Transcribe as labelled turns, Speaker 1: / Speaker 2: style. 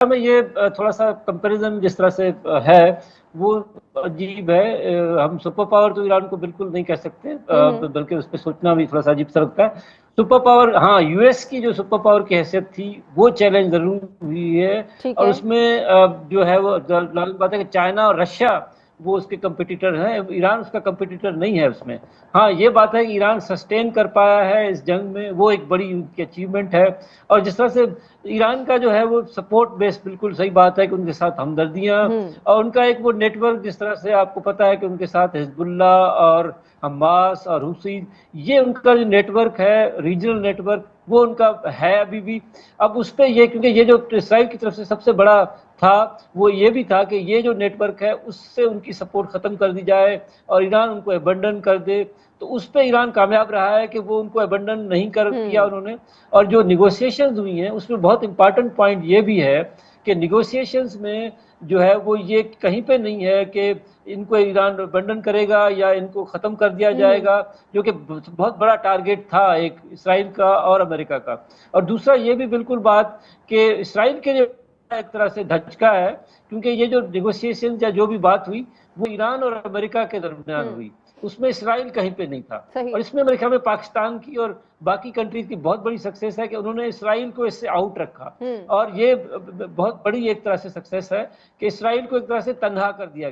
Speaker 1: में ये थोड़ा-सा कंपैरिज़न जिस तरह से है, वो अजीब है। हम सुपर पावर तो ईरान को बिल्कुल नहीं कह सकते,
Speaker 2: हुँ, हुँ।
Speaker 1: बल्कि उस पे सोचना भी थोड़ा-सा अजीब-सा लगता है। सुपर पावर हाँ, यूएस की जो सुपर पावर की हैसियत थी, वो चैलेंज ज़रूर हुई है
Speaker 2: ठीक
Speaker 1: और
Speaker 2: है।
Speaker 1: उसमें जो है वो लाज़िम बात है कि चाइना और रशिया वो उसके कॉम्पिटिटर हैं, ईरान उसका कॉम्पिटिटर नहीं है उसमें। हाँ, ये बात है कि ईरान सस्टेन कर पाया है इस जंग में, वो एक बड़ी उनकी अचीवमेंट है और जिस तरह से ईरान का जो है वो सपोर्ट बेस बिल्कुल सही बात है कि उनके साथ हमदर्दियाँ
Speaker 2: हुँ।
Speaker 1: और उनका एक वो नेटवर्क जिस तरह से आपको पता है कि उनके साथ हिज़्बुल्लाह और हमास और हुसी, ये उनका जो नेटवर्क है, रीजनल नेटवर्क, वो उनका है अभी भी। अब उस पे ये क्योंकि ये जो इसराइल की तरफ से सबसे बड़ा था, वो ये भी था कि ये जो नेटवर्क है, उससे उनकी सपोर्ट ख़त्म कर दी जाए और ईरान उनको अबंडन कर दे। तो उस पे ईरान कामयाब रहा है कि वो उनको अबंडन नहीं कर किया
Speaker 2: हुँ।
Speaker 1: उन्होंने और जो नेगोशिएशंस हुई हैं, उसमें बहुत इम्पोर्टेंट पॉइंट ये भी है कि नेगोशिएशंस में जो है वो ये कहीं पे नहीं है कि इनको ईरान अबंडन करेगा या इनको ख़त्म कर दिया
Speaker 2: हुँ, हुँ।
Speaker 1: जाएगा, जो कि बहुत बड़ा टारगेट था एक इस्राइल का और अमेरिका का। और दूसरा ये भी बिल्कुल बात कि इस्राइल के लिए एक तरह से धचका है, क्योंकि ये जो नेगोशिएशंस या जो भी बात हुई, वो ईरान और अमेरिका के दरमियान
Speaker 2: हुँ।
Speaker 1: हुई। उसमें इस्राइल कहीं पे नहीं था
Speaker 2: सही।
Speaker 1: और इसमें मेरे ख्याल में पाकिस्तान की और बाकी कंट्रीज़ की बहुत बड़ी सक्सेस है कि उन्होंने इस्राइल को इससे आउट रखा
Speaker 2: हुँ।
Speaker 1: और ये बहुत बड़ी एक तरह से सक्सेस है कि इस्राइल को एक तरह से तन्हा कर दिया